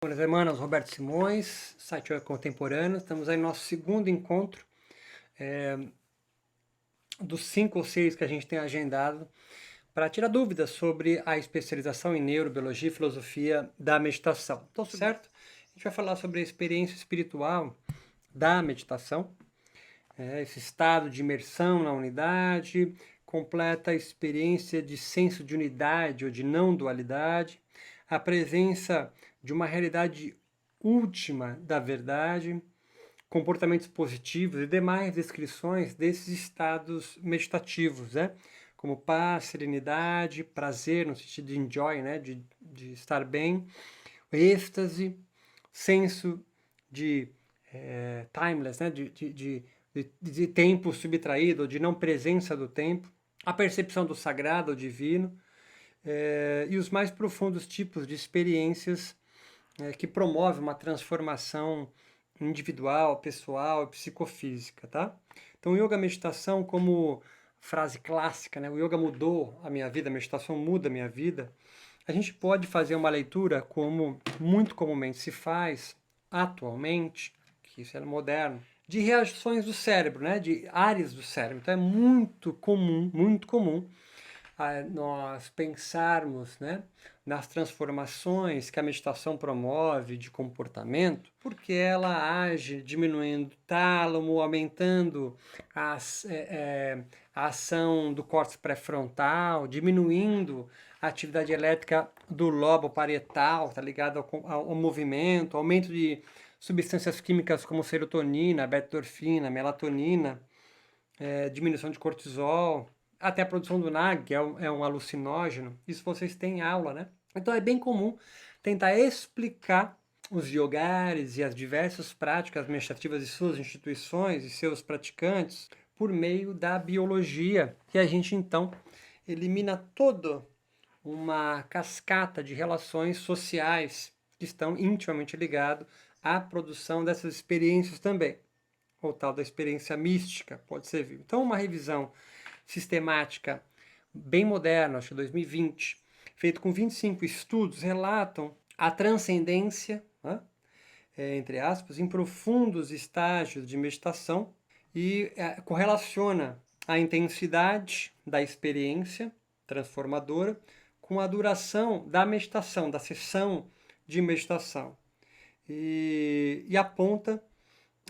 Buenas semanas, Roberto Simões, site Yoga Contemporâneo. Estamos aí no nosso segundo encontro dos 5 ou 6 que a gente tem agendado para tirar dúvidas sobre a especialização em neurobiologia e filosofia da meditação. Então, certo? A gente vai falar sobre a experiência espiritual da meditação, esse estado de imersão na unidade, completa experiência de senso de unidade ou de não dualidade, a presença de uma realidade última da verdade, comportamentos positivos e demais descrições desses estados meditativos, né? Como paz, serenidade, prazer, no sentido de enjoy, né? de estar bem, êxtase, senso de timeless, né? de tempo subtraído, de não presença do tempo, a percepção do sagrado, ou divino, e os mais profundos tipos de experiências que promovem uma transformação individual, pessoal e psicofísica, tá? Então, yoga meditação, como frase clássica, né? O yoga mudou a minha vida, a meditação muda a minha vida. A gente pode fazer uma leitura como muito comumente se faz atualmente, que isso é moderno, de reações do cérebro, né? De áreas do cérebro. Então é muito comum nós pensarmos, né, nas transformações que a meditação promove de comportamento, porque ela age diminuindo o tálamo, aumentando a ação do córtex pré-frontal, diminuindo a atividade elétrica do lobo parietal, tá ligado ao movimento, aumento de substâncias químicas como serotonina, beta-endorfina, melatonina, diminuição de cortisol, até a produção do NAG, que é um alucinógeno. Isso vocês têm em aula, né? Então é bem comum tentar explicar os yogares e as diversas práticas meditativas de suas instituições e seus praticantes por meio da biologia. E a gente então elimina toda uma cascata de relações sociais que estão intimamente ligadas à produção dessas experiências também, ou tal da experiência mística, pode ser visto. Então, uma revisão sistemática bem moderna, acho que 2020, feito com 25 estudos, relatam a transcendência, né, entre aspas, em profundos estágios de meditação e correlaciona a intensidade da experiência transformadora com a duração da meditação, da sessão de meditação. E aponta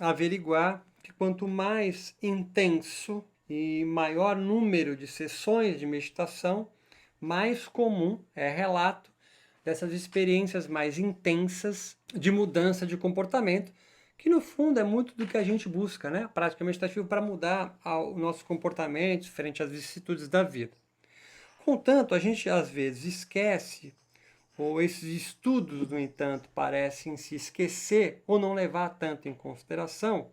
a averiguar que quanto mais intenso e maior número de sessões de meditação, mais comum é relato dessas experiências mais intensas de mudança de comportamento, que no fundo é muito do que a gente busca, né? A prática meditativa para mudar o nosso comportamento frente às vicissitudes da vida. Contanto, a gente às vezes esquece, ou esses estudos, no entanto, parecem se esquecer ou não levar tanto em consideração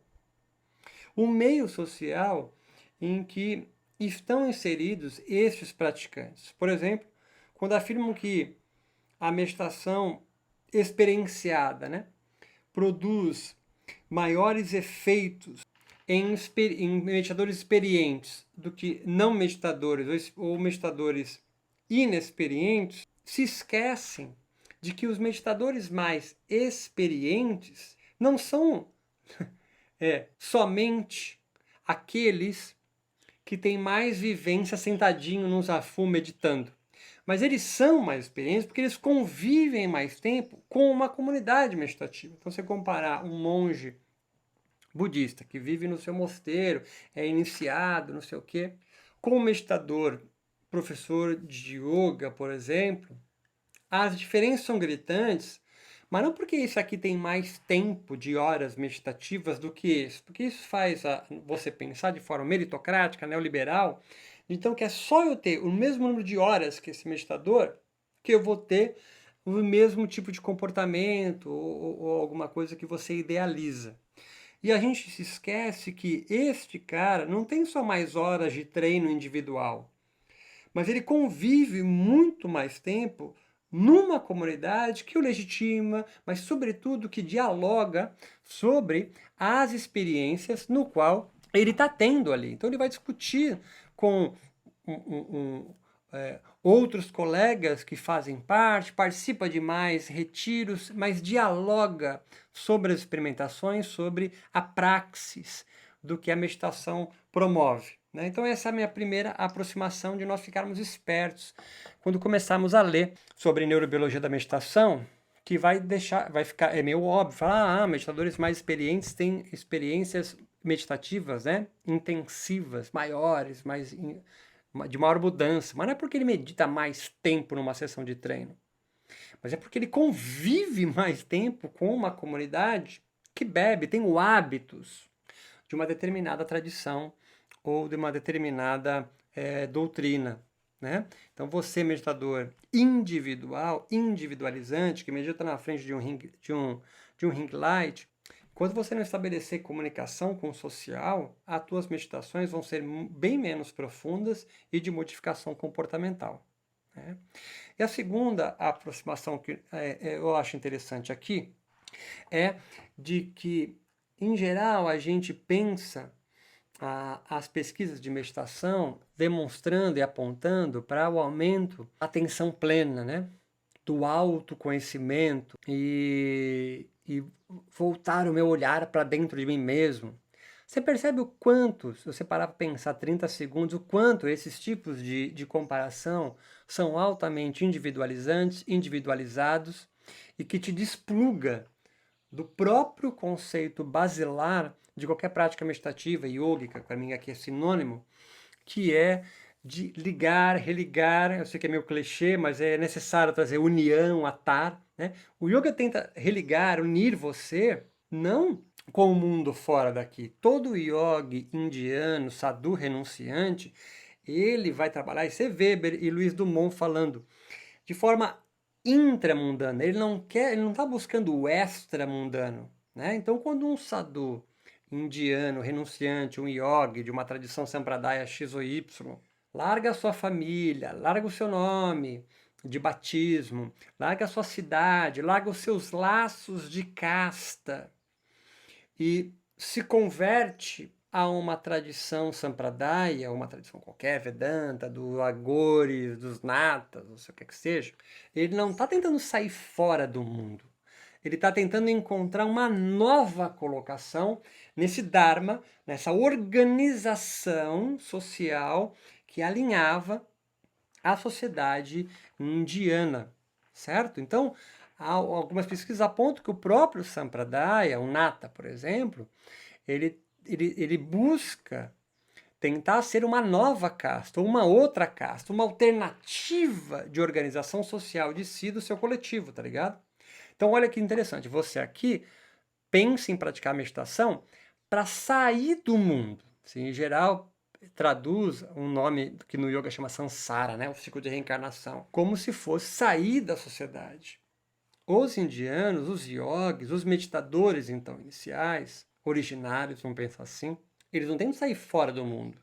o meio social em que estão inseridos estes praticantes. Por exemplo, quando afirmam que a meditação experienciada, né, produz maiores efeitos em meditadores experientes do que não meditadores ou meditadores inexperientes, se esquecem de que os meditadores mais experientes não são somente aqueles que têm mais vivência sentadinho num zafu meditando. Mas eles são mais experientes porque eles convivem mais tempo com uma comunidade meditativa. Então, você comparar um monge budista que vive no seu mosteiro, é iniciado, não sei o quê, com um meditador, professor de yoga, por exemplo, as diferenças são gritantes, mas não porque isso aqui tem mais tempo de horas meditativas do que esse, porque isso faz você pensar de forma meritocrática, neoliberal, então que é só eu ter o mesmo número de horas que esse meditador, que eu vou ter o mesmo tipo de comportamento ou alguma coisa que você idealiza. E a gente se esquece que este cara não tem só mais horas de treino individual, mas ele convive muito mais tempo numa comunidade que o legitima, mas sobretudo que dialoga sobre as experiências no qual ele está tendo ali. Então ele vai discutir com outros colegas que fazem parte, participa de mais retiros, mas dialoga sobre as experimentações, sobre a praxis do que a meditação promove, né? Então essa é a minha primeira aproximação de nós ficarmos espertos quando começarmos a ler sobre neurobiologia da meditação, que vai ficar, é meio óbvio, falar, meditadores mais experientes têm experiências meditativas, né, intensivas, maiores, de maior mudança. Mas não é porque ele medita mais tempo numa sessão de treino, mas é porque ele convive mais tempo com uma comunidade que bebe, tem o hábitos de uma determinada tradição ou de uma determinada doutrina, né? Então você, meditador individual, individualizante, que medita na frente de um ring light, quando você não estabelecer comunicação com o social, as tuas meditações vão ser bem menos profundas e de modificação comportamental, né? E a segunda aproximação que eu acho interessante aqui é de que, em geral, a gente pensa as pesquisas de meditação demonstrando e apontando para o aumento da atenção plena, né? Do autoconhecimento e voltar o meu olhar para dentro de mim mesmo. Você percebe o quanto, se você parar para pensar 30 segundos, o quanto esses tipos de comparação são altamente individualizantes, individualizados e que te despluga do próprio conceito basilar de qualquer prática meditativa, yógica, para mim aqui é sinônimo, que é de ligar, religar. Eu sei que é meio clichê, mas é necessário trazer união, atar, né? O yoga tenta religar, unir você, não com o mundo fora daqui. Todo yogi indiano, sadhu renunciante, ele vai trabalhar, isso é Weber e Luiz Dumont falando, de forma intramundana. Ele não está buscando o extramundano, né? Então, quando um sadhu indiano, renunciante, um yogi de uma tradição sampradaya X ou Y, larga a sua família, larga o seu nome de batismo, larga a sua cidade, larga os seus laços de casta e se converte a uma tradição sampradaya, uma tradição qualquer, Vedanta, do Agores, dos Natas, não sei o que seja, ele não está tentando sair fora do mundo. Ele está tentando encontrar uma nova colocação nesse Dharma, nessa organização social que alinhava a sociedade indiana, certo? Então, algumas pesquisas apontam que o próprio Sampradaya, o Nata, por exemplo, ele busca tentar ser uma nova casta, uma outra casta, uma alternativa de organização social de si do seu coletivo, tá ligado? Então, olha que interessante, você aqui pensa em praticar meditação para sair do mundo. Assim, em geral, traduz um nome que no yoga chama samsara, né? O ciclo de reencarnação, como se fosse sair da sociedade. Os indianos, os yogis, os meditadores, então, iniciais, originários, vamos pensar assim, eles não tentam sair fora do mundo,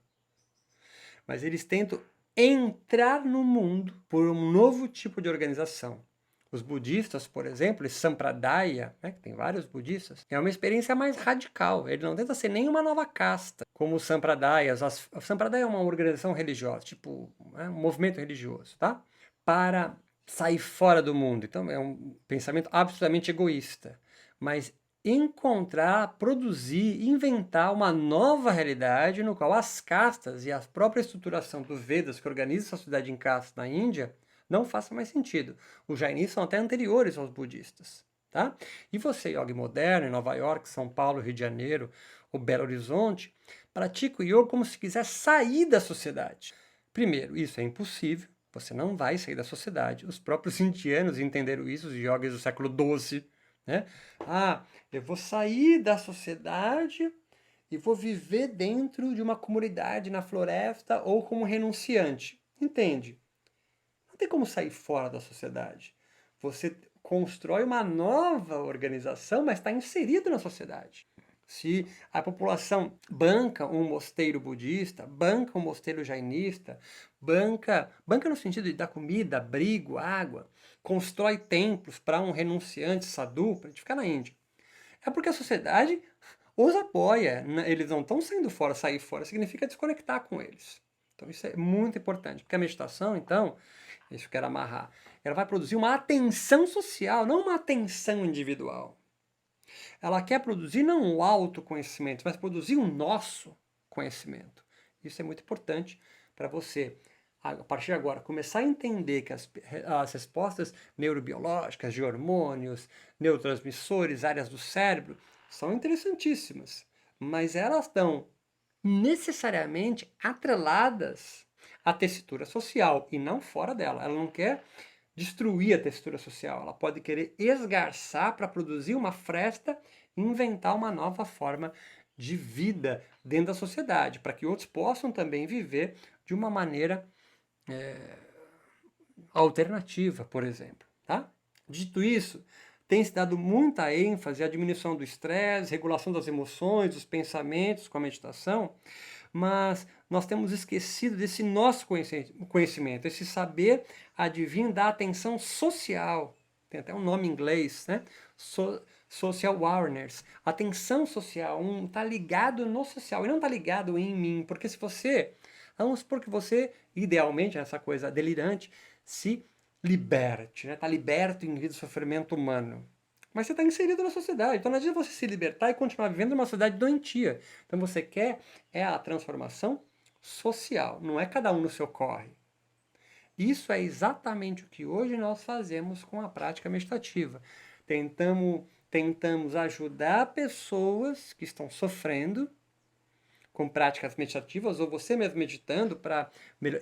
mas eles tentam entrar no mundo por um novo tipo de organização. Os budistas, por exemplo, esse Sampradaya, né, que tem vários budistas, é uma experiência mais radical. Ele não tenta ser nenhuma nova casta, como os Sampradayas. O Sampradaya é uma organização religiosa, tipo um movimento religioso, tá? Para sair fora do mundo. Então é um pensamento absolutamente egoísta. Mas encontrar, produzir, inventar uma nova realidade no qual as castas e a própria estruturação dos Vedas, que organiza a sociedade em castas na Índia, não faça mais sentido. Os jainistas são até anteriores aos budistas, tá? E você, yogi moderno, em Nova York, São Paulo, Rio de Janeiro, ou Belo Horizonte, pratica o yoga como se quiser sair da sociedade. Primeiro, isso é impossível. Você não vai sair da sociedade. Os próprios indianos entenderam isso, os yogis do século XII, né? Eu vou sair da sociedade e vou viver dentro de uma comunidade na floresta ou como renunciante. Entende? Não tem como sair fora da sociedade. Você constrói uma nova organização, mas está inserido na sociedade. Se a população banca um mosteiro budista, banca um mosteiro jainista, banca no sentido de dar comida, abrigo, água, constrói templos para um renunciante sadhu, para a gente ficar na Índia, é porque a sociedade os apoia. Eles não estão saindo fora. Sair fora significa desconectar com eles. Então isso é muito importante, porque a meditação, então, isso que eu quero amarrar. Ela vai produzir uma atenção social, não uma atenção individual. Ela quer produzir não o autoconhecimento, mas produzir o nosso conhecimento. Isso é muito importante para você, a partir de agora, começar a entender que as respostas neurobiológicas, de hormônios, neurotransmissores, áreas do cérebro, são interessantíssimas, mas elas estão necessariamente atreladas à tessitura social e não fora dela. Ela não quer destruir a textura social, ela pode querer esgarçar para produzir uma fresta e inventar uma nova forma de vida dentro da sociedade, para que outros possam também viver de uma maneira alternativa, por exemplo. Tá? Dito isso, tem se dado muita ênfase à diminuição do estresse, regulação das emoções, dos pensamentos com a meditação, mas nós temos esquecido desse nosso conhecimento, esse saber advém da atenção social. Tem até um nome em inglês, né? Social awareness. Atenção social, tá ligado no social e não tá ligado em mim, porque se você, vamos supor que você, idealmente, essa coisa delirante, se liberte, né? Tá liberto em vida do sofrimento humano. Mas você está inserido na sociedade. Então não adianta você se libertar e continuar vivendo numa sociedade doentia. Então você quer a transformação social, não é cada um no seu corre. Isso é exatamente o que hoje nós fazemos com a prática meditativa. Tentamos ajudar pessoas que estão sofrendo com práticas meditativas, ou você mesmo meditando para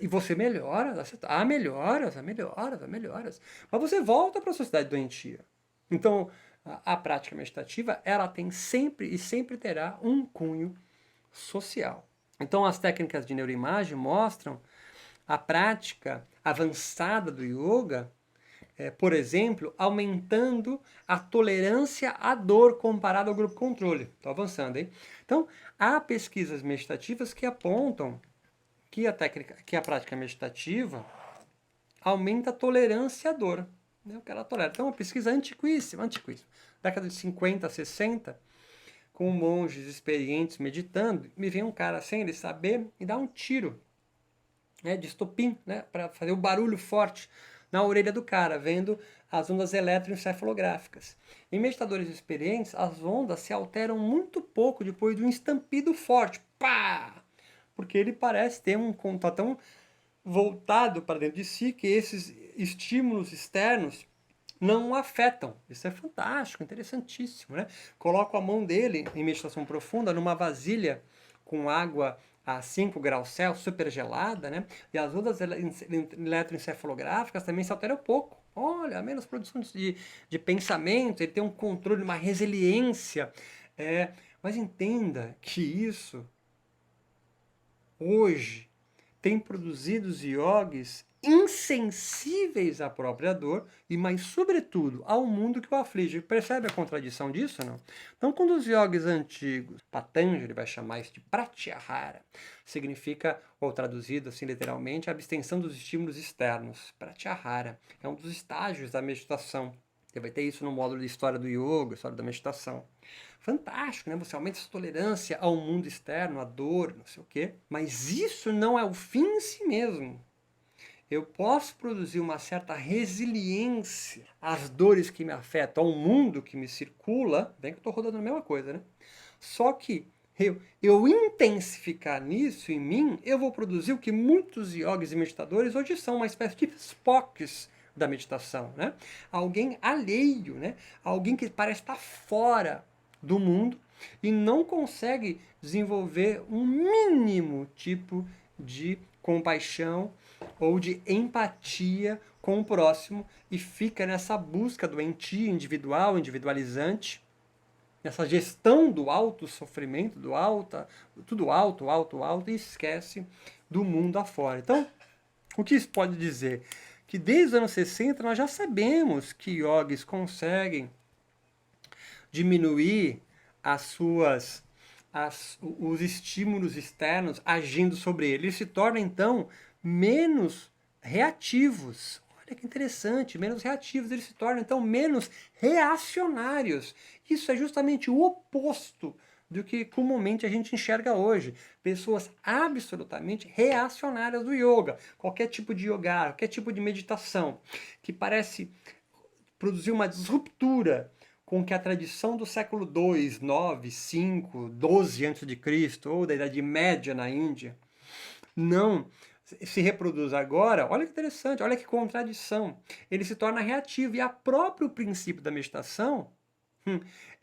e você melhora, há melhoras. Mas você volta para a sociedade doentia. Então, a prática meditativa, ela tem sempre e sempre terá um cunho social. Então, as técnicas de neuroimagem mostram a prática avançada do yoga, por exemplo, aumentando a tolerância à dor comparada ao grupo controle. Estou avançando, hein? Então, há pesquisas meditativas que apontam que a prática meditativa aumenta a tolerância à dor. Né, o que ela tolera. Então, uma pesquisa antiquíssima. Década de 50, 60, com monges experientes meditando, me vem um cara sem ele saber e dá um tiro, né, de estopim, né, para fazer o barulho forte na orelha do cara, vendo as ondas eletroencefalográficas. Em meditadores experientes, as ondas se alteram muito pouco depois de um estampido forte. Pá! Porque ele parece ter um contato tão voltado para dentro de si que esses estímulos externos não o afetam. Isso é fantástico, interessantíssimo, né? Coloco a mão dele em meditação profunda numa vasilha com água a 5 graus Celsius, super gelada, né? E as ondas eletroencefalográficas também se alteram pouco. Olha, menos produção de pensamento, ele tem um controle, uma resiliência. Mas entenda que isso, hoje, tem produzido os yogis insensíveis à própria dor e, mais sobretudo, ao mundo que o aflige. Percebe a contradição disso, não? Então, quando os yogis antigos, Patanjali vai chamar isso de pratyahara, significa, ou traduzido assim literalmente, a abstenção dos estímulos externos. Pratyahara é um dos estágios da meditação. Você vai ter isso no módulo de História do Yoga, História da Meditação. Fantástico, né? Você aumenta a sua tolerância ao mundo externo, à dor, não sei o quê. Mas isso não é o fim em si mesmo. Eu posso produzir uma certa resiliência às dores que me afetam, ao mundo que me circula, bem que eu estou rodando a mesma coisa, né? Só que eu intensificar nisso em mim, eu vou produzir o que muitos yogis e meditadores hoje são, uma espécie de Spocks da meditação, né? Alguém alheio, né? Alguém que parece estar fora do mundo e não consegue desenvolver um mínimo tipo de compaixão ou de empatia com o próximo e fica nessa busca doentia, individual, individualizante, nessa gestão do auto-sofrimento, tudo alto, e esquece do mundo afora. Então, o que isso pode dizer? Que desde os anos 60 nós já sabemos que yogis conseguem diminuir os estímulos externos agindo sobre ele. Eles se tornam, então, menos reativos. Olha que interessante, menos reativos. Eles se tornam, então, menos reacionários. Isso é justamente o oposto do que comumente a gente enxerga hoje. Pessoas absolutamente reacionárias do yoga. Qualquer tipo de yoga, qualquer tipo de meditação, que parece produzir uma disruptura com que a tradição do século II, 9, 5, 12 a.C., ou da Idade Média na Índia, não se reproduz agora. Olha que interessante, olha que contradição. Ele se torna reativo, e o próprio princípio da meditação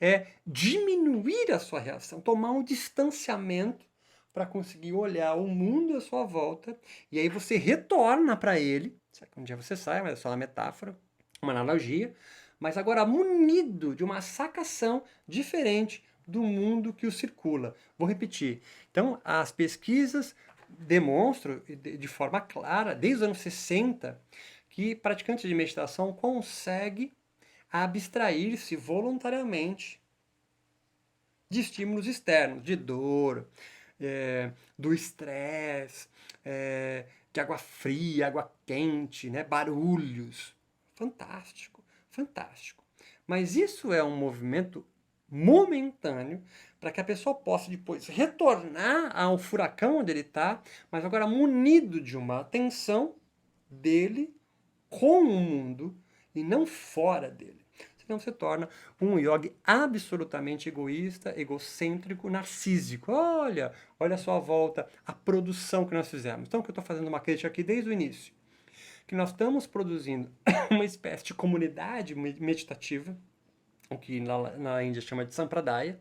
é diminuir a sua reação, tomar um distanciamento para conseguir olhar o mundo à sua volta, e aí você retorna para ele. Um dia você sai, mas é só uma metáfora, uma analogia, mas agora munido de uma sacação diferente do mundo que o circula. Vou repetir. Então, as pesquisas demonstram de forma clara, desde os anos 60, que praticantes de meditação conseguem abstrair-se voluntariamente de estímulos externos, de dor, do estresse, de água fria, água quente, né? Barulhos. Fantástico, fantástico. Mas isso é um movimento momentâneo para que a pessoa possa depois retornar ao furacão onde ele está, mas agora munido de uma atenção dele com o mundo e não fora dele. Senão se torna um yogi absolutamente egoísta, egocêntrico, narcísico. Olha a sua volta, a produção que nós fizemos. Então, que eu estou fazendo uma crítica aqui desde o início, que nós estamos produzindo uma espécie de comunidade meditativa, o que na Índia chama de Sampradaya,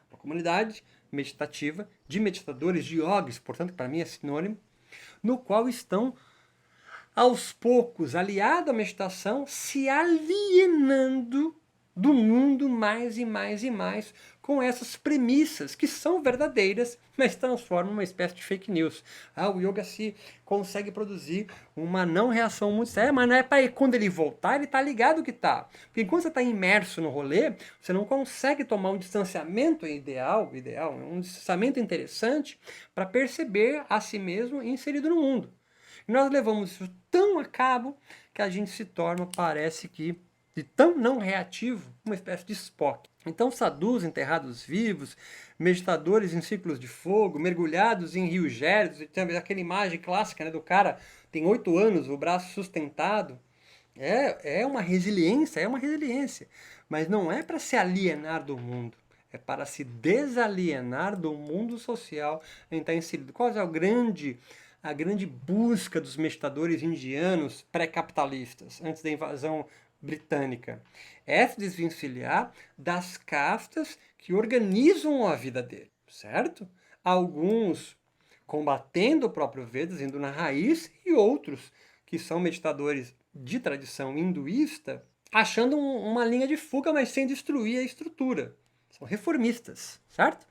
uma comunidade meditativa de meditadores, de yogis, portanto, para mim é sinônimo, no qual estão aos poucos, aliado à meditação, se alienando do mundo mais e mais e mais, com essas premissas que são verdadeiras, mas transformam uma espécie de fake news. O yoga se consegue produzir uma não reação muito séria, mas não é para quando ele voltar, ele está ligado que está. Porque enquanto você está imerso no rolê, você não consegue tomar um distanciamento ideal, um distanciamento interessante para perceber a si mesmo inserido no mundo. E nós levamos isso tão a cabo que a gente se torna, parece que, de tão não reativo, uma espécie de Spock. Então, sadhus enterrados vivos, meditadores em círculos de fogo, mergulhados em rios gélidos, e tem aquela imagem clássica, né, do cara tem 8 anos, o braço sustentado. É uma resiliência, mas não é para se alienar do mundo, é para se desalienar do mundo social em que está inserido. Qual é a grande busca dos meditadores indianos pré-capitalistas, antes da invasão britânica? É se desvencilhar das castas que organizam a vida dele, certo? Alguns combatendo o próprio Vedas, indo na raiz, e outros que são meditadores de tradição hinduísta, achando uma linha de fuga, mas sem destruir a estrutura. São reformistas, certo?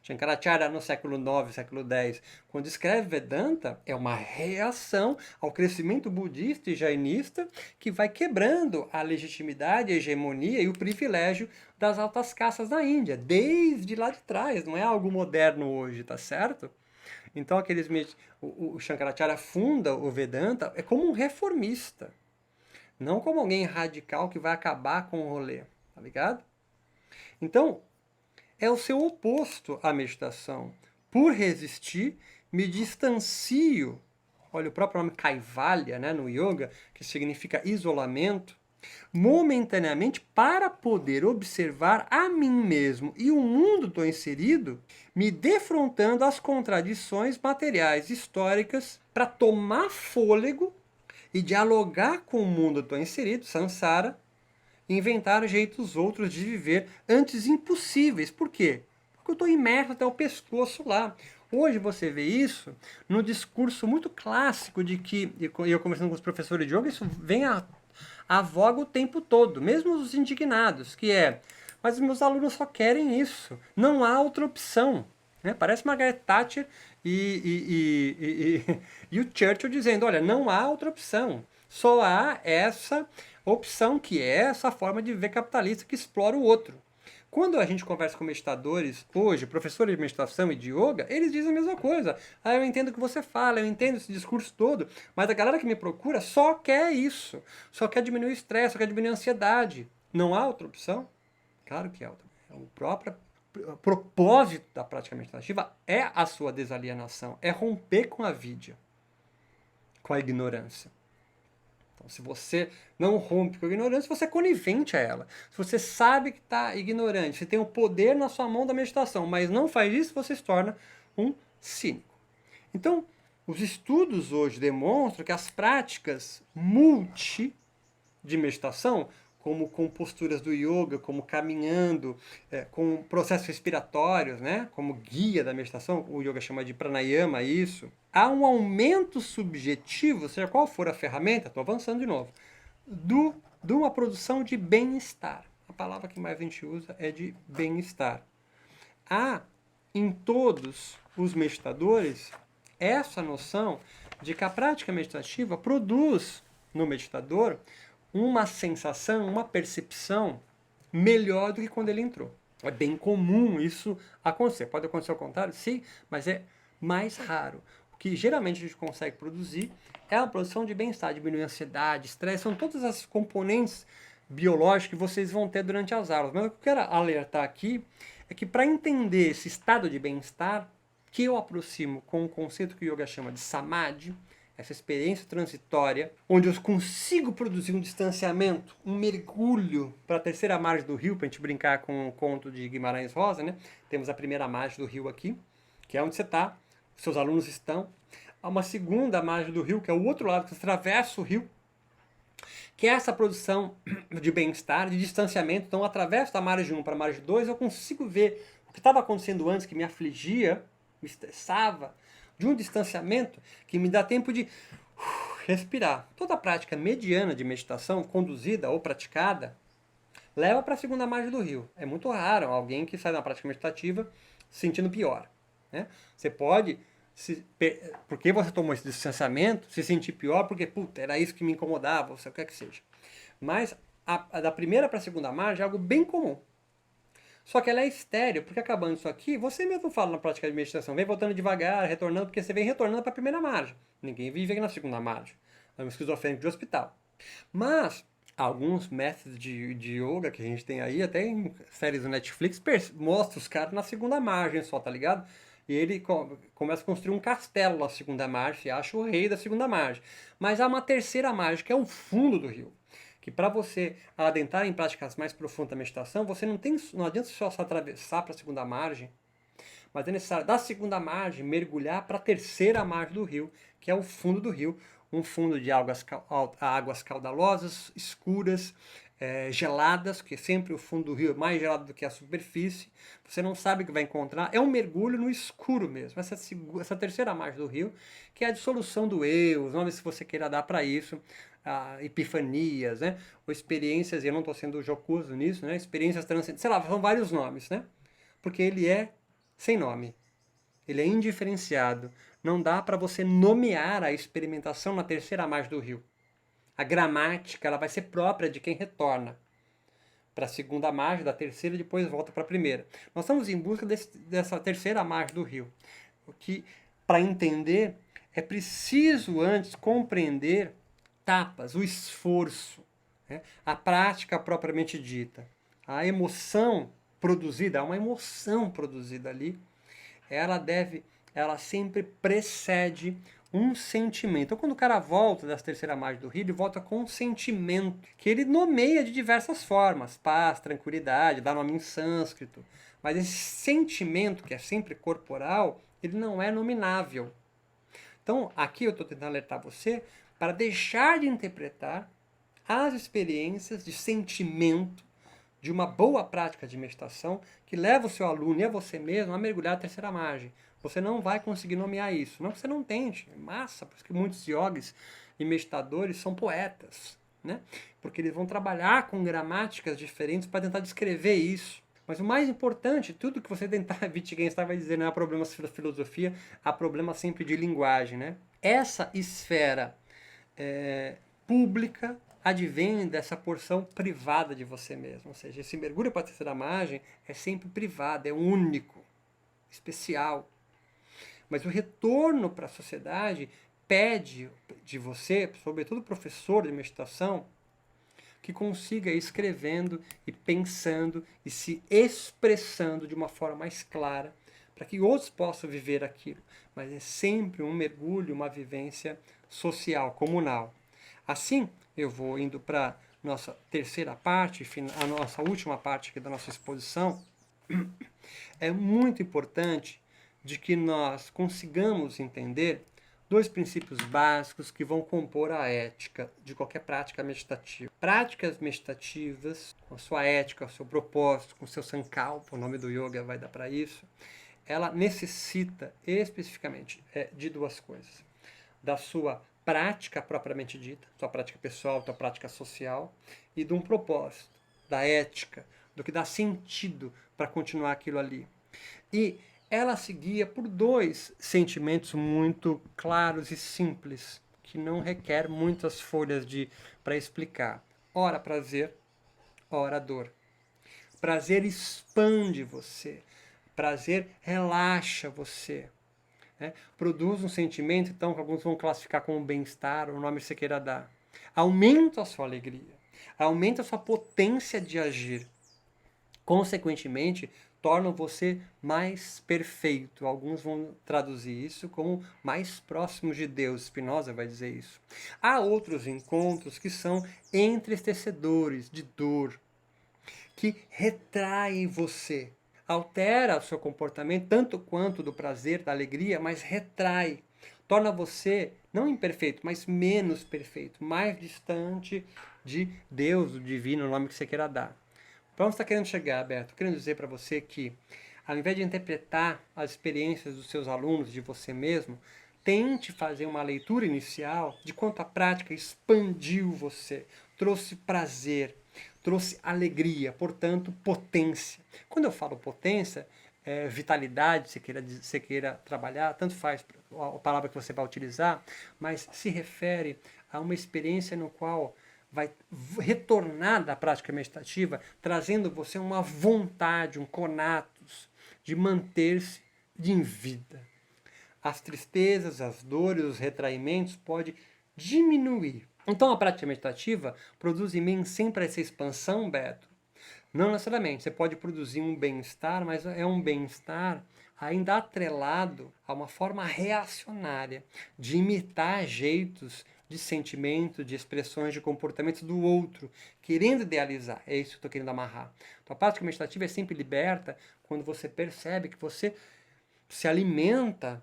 Shankaracharya, no século IX, século X, quando escreve Vedanta, é uma reação ao crescimento budista e jainista que vai quebrando a legitimidade, a hegemonia e o privilégio das altas castas da Índia, desde lá de trás, não é algo moderno hoje, tá certo? Então, o Shankaracharya funda o Vedanta como um reformista, não como alguém radical que vai acabar com o rolê, tá ligado? Então, é o seu oposto à meditação. Por resistir, me distancio. Olha, o próprio nome Kaivalya, né, no yoga, que significa isolamento, momentaneamente para poder observar a mim mesmo e o mundo estou inserido, me defrontando às contradições materiais históricas para tomar fôlego e dialogar com o mundo estou inserido, samsara, inventar jeitos outros de viver, antes impossíveis. Por quê? Porque eu estou imerso até o pescoço lá. Hoje você vê isso no discurso muito clássico de que, e eu conversando com os professores de yoga, isso vem à voga o tempo todo, mesmo os indignados, que é, mas os meus alunos só querem isso, não há outra opção. Né? Parece Margaret Thatcher e o Churchill dizendo, olha, não há outra opção, só há essa opção, que é essa forma de viver capitalista que explora o outro. Quando a gente conversa com meditadores hoje, professores de meditação e de yoga, eles dizem a mesma coisa. Eu entendo o que você fala, eu entendo esse discurso todo, mas a galera que me procura só quer isso, só quer diminuir o estresse, só quer diminuir a ansiedade. Não há outra opção? Claro que há outra. É o próprio o propósito da prática meditativa é a sua desalienação, é romper com a avidya, com a ignorância. Então, se você não rompe com a ignorância, você é conivente a ela. Se você sabe que está ignorante, você tem o poder na sua mão da meditação, mas não faz isso, você se torna um cínico. Então, os estudos hoje demonstram que as práticas de meditação, como com posturas do yoga, como caminhando, com processos respiratórios, né, como guia da meditação, o yoga chama de pranayama isso, há um aumento subjetivo, seja qual for a ferramenta, estou avançando de novo, de uma produção de bem-estar. A palavra que mais a gente usa é de bem-estar. Há em todos os meditadores essa noção de que a prática meditativa produz no meditador uma sensação, uma percepção melhor do que quando ele entrou. É bem comum isso acontecer. Pode acontecer ao contrário? Sim, mas é mais raro. O que geralmente a gente consegue produzir é a produção de bem-estar, diminuir a ansiedade, estresse, são todas as componentes biológicos que vocês vão ter durante as aulas. Mas o que eu quero alertar aqui é que para entender esse estado de bem-estar, que eu aproximo com um conceito que o yoga chama de samadhi, essa experiência transitória, onde eu consigo produzir um distanciamento, um mergulho para a terceira margem do rio, para a gente brincar com o conto de Guimarães Rosa, né? Temos a primeira margem do rio aqui, que é onde você está, seus alunos estão. Há uma segunda margem do rio, que é o outro lado, que você atravessa o rio, que é essa produção de bem-estar, de distanciamento. Então, através da margem 1 para a margem 2, eu consigo ver o que estava acontecendo antes, que me afligia, me estressava, de um distanciamento que me dá tempo de respirar. Toda prática mediana de meditação, conduzida ou praticada, leva para a segunda margem do rio. É muito raro alguém que sai da prática meditativa se sentindo pior, né? Você pode, porque você tomou esse distanciamento, se sentir pior porque, puta, era isso que me incomodava, ou seja, o que é que seja. Mas da primeira para a segunda margem é algo bem comum. Só que ela é estéreo, porque acabando isso aqui, você mesmo fala na prática de meditação, vem voltando devagar, retornando, porque você vem retornando para a primeira margem. Ninguém vive aqui na segunda margem. É um esquizofrênico de hospital. Mas alguns métodos de yoga que a gente tem aí, até em séries do Netflix, mostra os caras na segunda margem só, tá ligado? E ele começa a construir um castelo na segunda margem, se acha o rei da segunda margem. Mas há uma terceira margem, que é o fundo do rio. Que para você adentrar em práticas mais profundas da meditação, você não adianta só atravessar para a segunda margem, mas é necessário da segunda margem mergulhar para a terceira margem do rio, que é o fundo do rio, um fundo de águas caudalosas, escuras, geladas, porque sempre o fundo do rio é mais gelado do que a superfície, você não sabe o que vai encontrar, é um mergulho no escuro mesmo, essa terceira margem do rio, que é a dissolução do eu, os nomes que você queira dar para isso, epifanias, né? Ou experiências, e eu não estou sendo jocoso nisso, né? Experiências transcendentes, sei lá, são vários nomes, né? Porque ele é sem nome, ele é indiferenciado, não dá para você nomear a experimentação na terceira margem do rio. A gramática ela vai ser própria de quem retorna para a segunda margem, da terceira e depois volta para a primeira. Nós estamos em busca dessa terceira margem do rio. O que, para entender, é preciso antes compreender etapas, o esforço, né? A prática propriamente dita. A emoção produzida, há uma emoção produzida ali, ela sempre precede um sentimento. Então, quando o cara volta das terceira margem do rio, ele volta com um sentimento que ele nomeia de diversas formas: paz, tranquilidade, dá nome em sânscrito. Mas esse sentimento, que é sempre corporal, ele não é nominável. Então, aqui eu estou tentando alertar você para deixar de interpretar as experiências de sentimento de uma boa prática de meditação que leva o seu aluno e a você mesmo a mergulhar na terceira margem. Você não vai conseguir nomear isso. Não que você não tente. É massa, por isso que muitos yogis e meditadores são poetas, né? Porque eles vão trabalhar com gramáticas diferentes para tentar descrever isso. Mas o mais importante, tudo que você tentar, Wittgenstein vai dizer, não há problema da filosofia, há problema sempre de linguagem, né? Essa esfera pública advém dessa porção privada de você mesmo. Ou seja, esse mergulho para a terceira margem é sempre privado, é único, especial. Mas o retorno para a sociedade pede de você, sobretudo professor de meditação, que consiga ir escrevendo e pensando e se expressando de uma forma mais clara, para que outros possam viver aquilo. Mas é sempre um mergulho, uma vivência social, comunal. Assim, eu vou indo para nossa terceira parte, a nossa última parte aqui da nossa exposição. É muito importante de que nós consigamos entender dois princípios básicos que vão compor a ética de qualquer prática meditativa. Práticas meditativas, com a sua ética, o seu propósito, com o seu sankalpa, o nome do yoga vai dar para isso, ela necessita especificamente de duas coisas. Da sua prática propriamente dita, sua prática pessoal, sua prática social, e de um propósito, da ética, do que dá sentido para continuar aquilo ali. E ela se guia por dois sentimentos muito claros e simples, que não requer muitas folhas para explicar. Ora prazer, ora dor. Prazer expande você. Prazer relaxa você. Né? Produz um sentimento, então, que alguns vão classificar como bem-estar, o nome que você queira dar. Aumenta a sua alegria. Aumenta a sua potência de agir. Consequentemente, tornam você mais perfeito. Alguns vão traduzir isso como mais próximos de Deus. Spinoza vai dizer isso. Há outros encontros que são entristecedores, de dor, que retraem você. Altera o seu comportamento, tanto quanto do prazer, da alegria, mas retrai. Torna você, não imperfeito, mas menos perfeito, mais distante de Deus, do divino, o nome que você queira dar. Para onde você está querendo chegar, Beto? Estou querendo dizer para você que, ao invés de interpretar as experiências dos seus alunos, de você mesmo, tente fazer uma leitura inicial de quanto a prática expandiu você, trouxe prazer, trouxe alegria, portanto, potência. Quando eu falo potência, vitalidade, se queira trabalhar, tanto faz a palavra que você vai utilizar, mas se refere a uma experiência no qual vai retornar da prática meditativa, trazendo você uma vontade, um conatus de manter-se em vida. As tristezas, as dores, os retraimentos podem diminuir. Então a prática meditativa produz em mim sempre essa expansão, Beto? Não necessariamente. Você pode produzir um bem-estar, mas é um bem-estar ainda atrelado a uma forma reacionária de imitar jeitos de sentimento, de expressões, de comportamento do outro, querendo idealizar. É isso que eu estou querendo amarrar. Então, a prática meditativa é sempre liberta quando você percebe que você se alimenta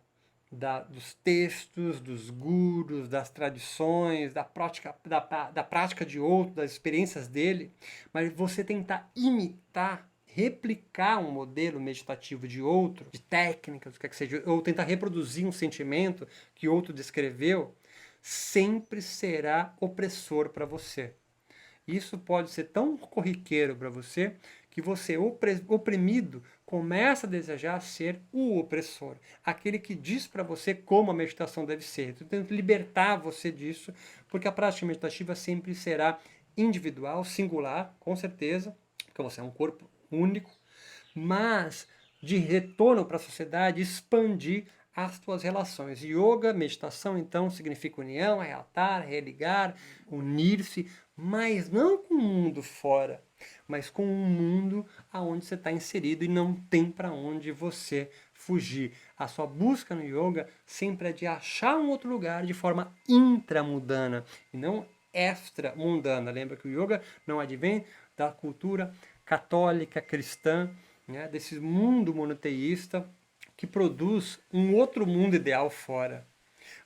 dos textos, dos gurus, das tradições, da prática de outro, das experiências dele, mas você tentar imitar, replicar um modelo meditativo de outro, de técnicas, o que é que seja, ou tentar reproduzir um sentimento que outro descreveu, sempre será opressor para você. Isso pode ser tão corriqueiro para você que você, oprimido, começa a desejar ser o opressor, aquele que diz para você como a meditação deve ser. Eu tento libertar você disso, porque a prática meditativa sempre será individual, singular, com certeza, porque você é um corpo único, mas de retorno para a sociedade, expandir as tuas relações. Yoga, meditação, então, significa união, reatar, religar, unir-se, mas não com o mundo fora, mas com um mundo aonde você está inserido e não tem para onde você fugir. A sua busca no yoga sempre é de achar um outro lugar de forma intramundana e não extramundana. Lembra que o yoga não advém da cultura católica, cristã, né, desse mundo monoteísta que produz um outro mundo ideal fora.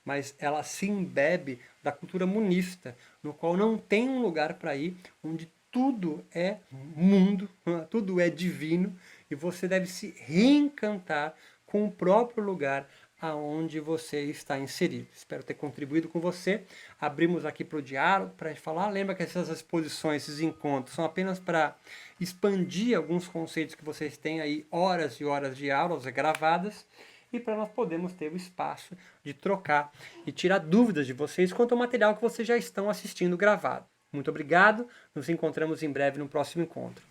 Mas ela se embebe da cultura monista, no qual não tem um lugar para ir, onde tudo é mundo, tudo é divino, e você deve se reencantar com o próprio lugar aonde você está inserido. Espero ter contribuído com você. Abrimos aqui para o diálogo, para falar. Lembra que essas exposições, esses encontros, são apenas para expandir alguns conceitos que vocês têm aí, horas e horas de aulas gravadas, e para nós podermos ter o espaço de trocar e tirar dúvidas de vocês quanto ao material que vocês já estão assistindo gravado. Muito obrigado, nos encontramos em breve no próximo encontro.